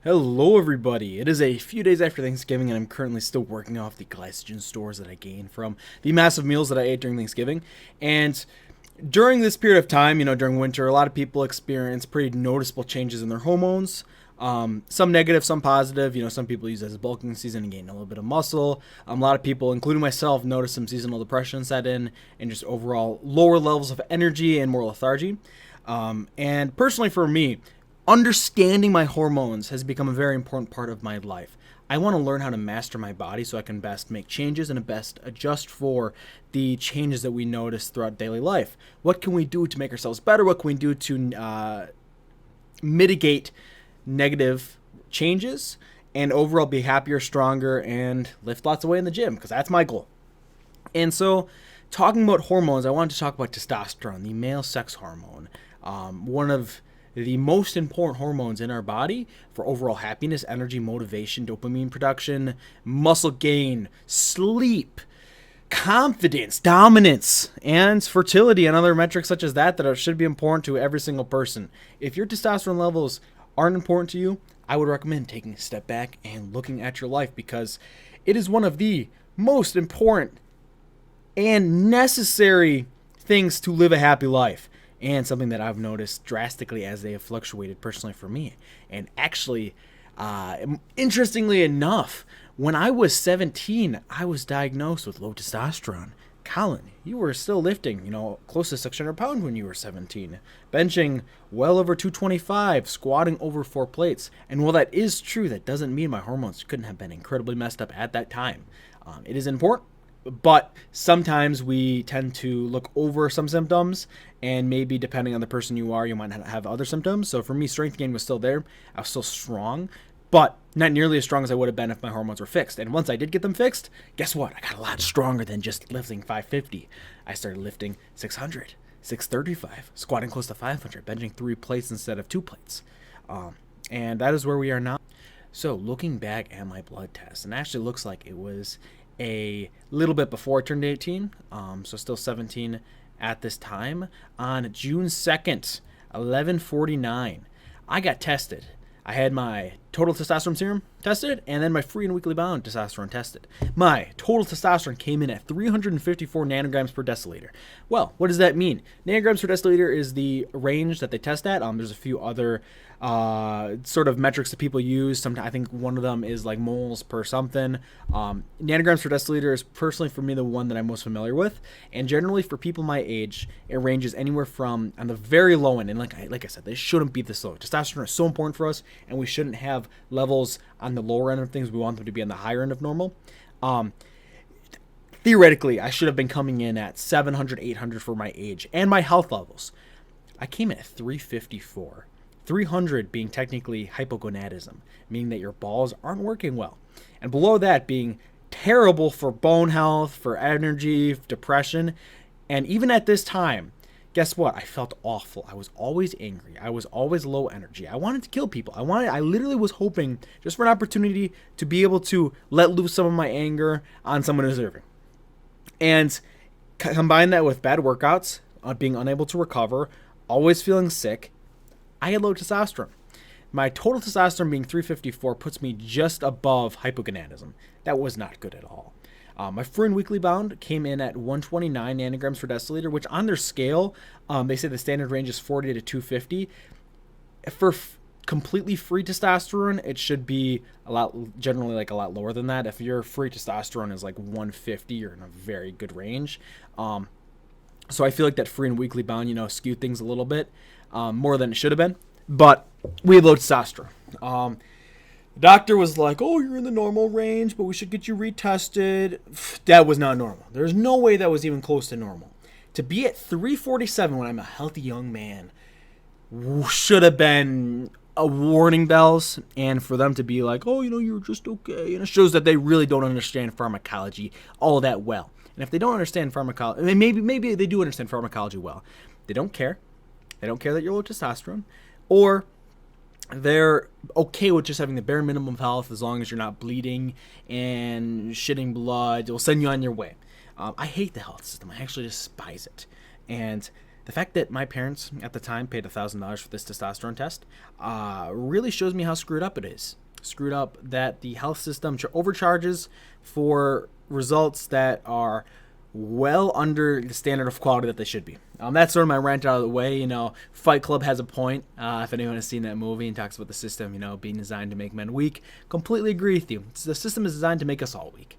Hello, everybody. It is a few days after Thanksgiving, and I'm currently still working off the glycogen stores that I gained from the massive meals that I ate during Thanksgiving. And during this period of time, during winter, a lot of people experience pretty noticeable changes in their hormones. Some negative, some positive. Some people use it as a bulking season and gain a little bit of muscle. A lot of people, including myself, notice some seasonal depression set in and just overall lower levels of energy and more lethargy. And personally, for me, understanding my hormones has become a very important part of my life. I want to learn how to master my body so I can best make changes and best adjust for the changes that we notice throughout daily life. What can we do to make ourselves better? What can we do to mitigate negative changes and overall be happier, stronger, and lift lots of weight in the gym? Because that's my goal. And so, talking about hormones, I wanted to talk about testosterone, the male sex hormone. One of the most important hormones in our body for overall happiness, energy, motivation, dopamine production, muscle gain, sleep, confidence, dominance, and fertility, and other metrics such as that should be important to every single person. If your testosterone levels aren't important to you, I would recommend taking a step back and looking at your life, because it is one of the most important and necessary things to live a happy life, and something that I've noticed drastically as they have fluctuated personally for me. And actually, interestingly enough, when I was 17, I was diagnosed with low testosterone. Colin, you were still lifting, close to 600 pounds when you were 17, benching well over 225, squatting over 4 plates. And while that is true, that doesn't mean my hormones couldn't have been incredibly messed up at that time. It is important. But sometimes we tend to look over some symptoms, and maybe depending on the person you are, you might not have other symptoms. So for me, strength gain was still there. I was still strong, but not nearly as strong as I would have been if my hormones were fixed. And once I did get them fixed, guess what? I got a lot stronger than just lifting 550. I started lifting 600, 635, squatting close to 500, benching 3 plates instead of 2 plates. And that is where we are now. So looking back at my blood test, and it actually looks like it was a little bit before I turned 18, so still 17 at this time. On June 2nd, 11:49, I got tested. I had my total testosterone serum tested, and then my free and weekly bound testosterone tested. My total testosterone came in at 354 nanograms per deciliter. Well, what does that mean? Nanograms per deciliter is the range that they test at. There's a few other sort of metrics that people use. Sometimes I think one of them is like moles per something. Nanograms per deciliter is personally for me the one that I'm most familiar with, and generally for people my age, it ranges anywhere from on the very low end. And like I said, they shouldn't be this low. Testosterone is so important for us, and we shouldn't have levels on the lower end of things. We want them to be on the higher end of normal. Theoretically, I should have been coming in at 700, 800 for my age and my health levels. I came in at 354. 300 being technically hypogonadism, meaning that your balls aren't working well. And below that being terrible for bone health, for energy, depression. And even at this time, guess what? I felt awful. I was always angry. I was always low energy. I wanted to kill people. I literally was hoping just for an opportunity to be able to let loose some of my anger on someone deserving. And combine that with bad workouts, being unable to recover, always feeling sick, I had low testosterone. My total testosterone being 354 puts me just above hypogonadism. That was not good at all. My free and weekly bound came in at 129 nanograms per deciliter, which on their scale, they say the standard range is 40 to 250. For completely free testosterone, it should be generally like a lot lower than that. If your free testosterone is like 150, you're in a very good range. So I feel like that free and weekly bound, skewed things a little bit more than it should have been. But we had low testosterone. The doctor was like, oh, you're in the normal range, but we should get you retested. That was not normal. There's no way that was even close to normal. To be at 347 when I'm a healthy young man should have been a warning bells. And for them to be like, oh, you're just okay, shows that they really don't understand pharmacology all that well. And if they don't understand pharmacology, maybe they do understand pharmacology well. They don't care. They don't care that you're low testosterone, or they're okay with just having the bare minimum of health as long as you're not bleeding and shitting blood. They'll send you on your way. I hate the health system. I actually despise it. And the fact that my parents at the time paid $1,000 for this testosterone test really shows me how screwed up it is. Screwed up that the health system overcharges for results that are well under the standard of quality that they should be. That's sort of my rant out of the way. Fight Club has a point. If anyone has seen that movie and talks about the system, being designed to make men weak, completely agree with you. The system is designed to make us all weak.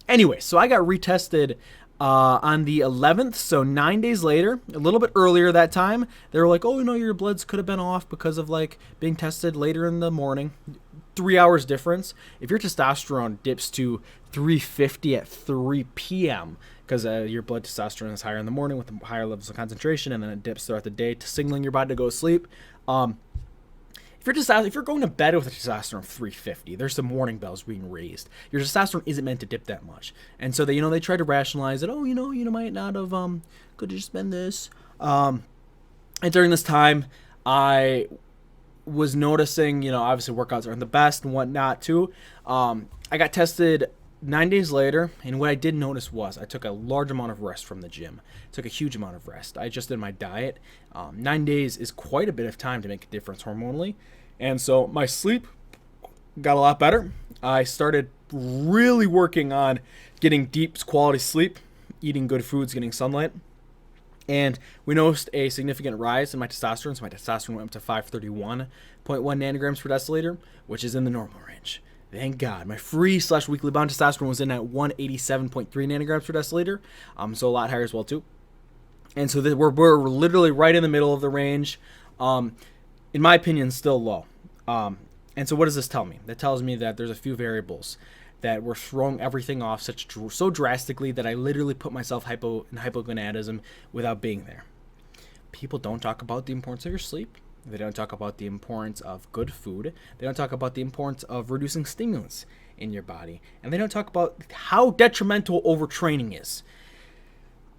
Anyway, so I got retested on the 11th, so 9 days later, a little bit earlier that time. They were like, oh, your bloods could have been off because of being tested later in the morning. 3 hours difference. If your testosterone dips to 350 at 3 p.m., because your blood testosterone is higher in the morning with higher levels of concentration, and then it dips throughout the day to signaling your body to go to sleep. If you're going to bed with a testosterone of 350, there's some warning bells being raised. Your testosterone isn't meant to dip that much, and so they try to rationalize it. Oh, you might not have could have just been this. And during this time, I was noticing, obviously workouts aren't the best and whatnot too. I got tested 9 days later, and what I did notice was I took a large amount of rest from the gym. Took a huge amount of rest. I adjusted my diet. 9 days is quite a bit of time to make a difference hormonally, and so my sleep got a lot better. I started really working on getting deep quality sleep, eating good foods, getting sunlight. And we noticed a significant rise in my testosterone. So my testosterone went up to 531.1 nanograms per deciliter, which is in the normal range. Thank God. My free/weekly bound testosterone was in at 187.3 nanograms per deciliter. So a lot higher as well too. And so we're literally right in the middle of the range. In my opinion, still low. And so what does this tell me? That tells me that there's a few variables that were throwing everything off so drastically that I literally put myself in hypogonadism without being there. People don't talk about the importance of your sleep. They don't talk about the importance of good food. They don't talk about the importance of reducing stimulants in your body. And they don't talk about how detrimental overtraining is.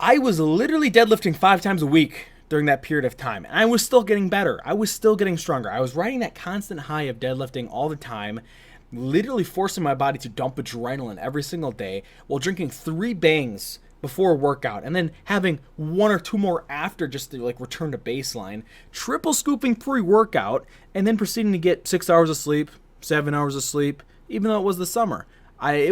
I was literally deadlifting 5 times a week during that period of time, and I was still getting better. I was still getting stronger. I was riding that constant high of deadlifting all the time, literally forcing my body to dump adrenaline every single day while drinking 3 bangs before a workout and then having 1 or 2 more after just to return to baseline, triple scooping pre-workout, and then proceeding to get 6 hours of sleep, 7 hours of sleep, even though it was the summer. I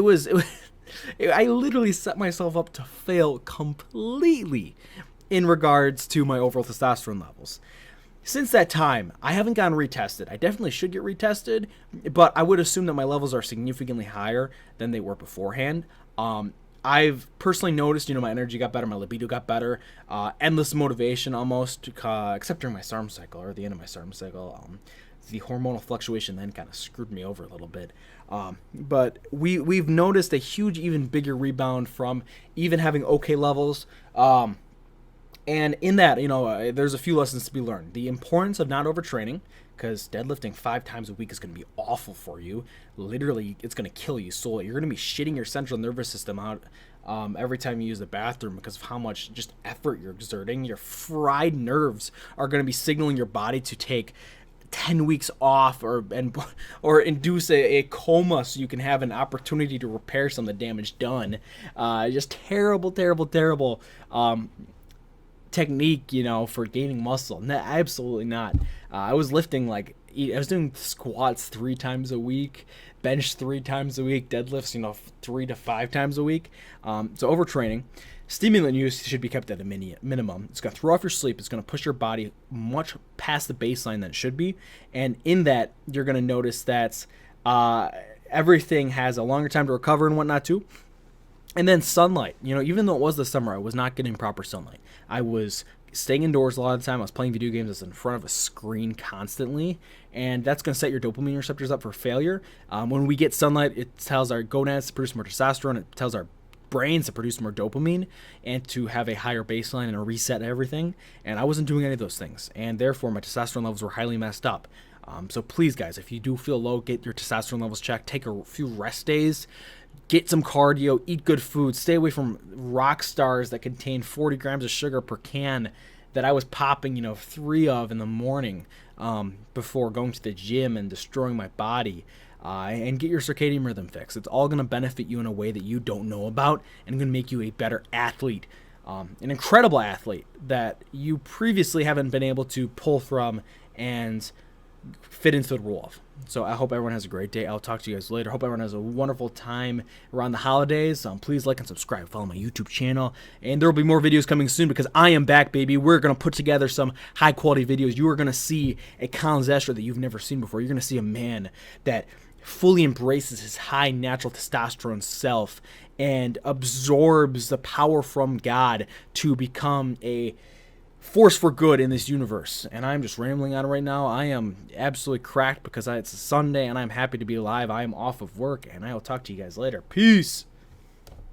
literally set myself up to fail completely in regards to my overall testosterone levels. Since that time, I haven't gotten retested. I definitely should get retested, but I would assume that my levels are significantly higher than they were beforehand. I've personally noticed, my energy got better, my libido got better, endless motivation almost, except during my SARM cycle, or the end of my SARM cycle. The hormonal fluctuation then kind of screwed me over a little bit. But we've noticed a huge, even bigger rebound from even having okay levels. And in that, there's a few lessons to be learned. The importance of not overtraining, because deadlifting 5 times a week is going to be awful for you. Literally, it's going to kill you slowly. You're going to be shitting your central nervous system out every time you use the bathroom because of how much just effort you're exerting. Your fried nerves are going to be signaling your body to take 10 weeks off or induce a coma so you can have an opportunity to repair some of the damage done. Just terrible technique, for gaining muscle. No, absolutely not. I was lifting I was doing squats 3 times a week, bench 3 times a week, deadlifts 3 to 5 times a week. So overtraining. Stimulant use should be kept at a minimum. It's going to throw off your sleep. It's going to push your body much past the baseline that it should be. And in that, you're going to notice that everything has a longer time to recover and whatnot too. And then sunlight. Even though it was the summer, I was not getting proper sunlight. I was staying indoors a lot of the time. I was playing video games. I was in front of a screen constantly. And that's going to set your dopamine receptors up for failure. When we get sunlight, it tells our gonads to produce more testosterone. It tells our brains to produce more dopamine and to have a higher baseline and a reset and everything. And I wasn't doing any of those things. And therefore, my testosterone levels were highly messed up. So please, guys, if you do feel low, get your testosterone levels checked. Take a few rest days. Get some cardio, eat good food, stay away from rock stars that contain 40 grams of sugar per can that I was popping, 3 of in the morning before going to the gym and destroying my body. And get your circadian rhythm fixed. It's all going to benefit you in a way that you don't know about and going to make you a better athlete an incredible athlete that you previously haven't been able to pull from and fit into the role of. So I hope everyone has a great day. I'll talk to you guys later. Hope everyone has a wonderful time around the holidays. Please like and subscribe. Follow my YouTube channel. And there will be more videos coming soon because I am back, baby. We're going to put together some high-quality videos. You are going to see a Colin Zastrow that you've never seen before. You're going to see a man that fully embraces his high natural testosterone self and absorbs the power from God to become a force for good in this universe. And I'm just rambling on right now. I am absolutely cracked because it's a Sunday and I'm happy to be alive. I am off of work, and I will talk to you guys later. Peace.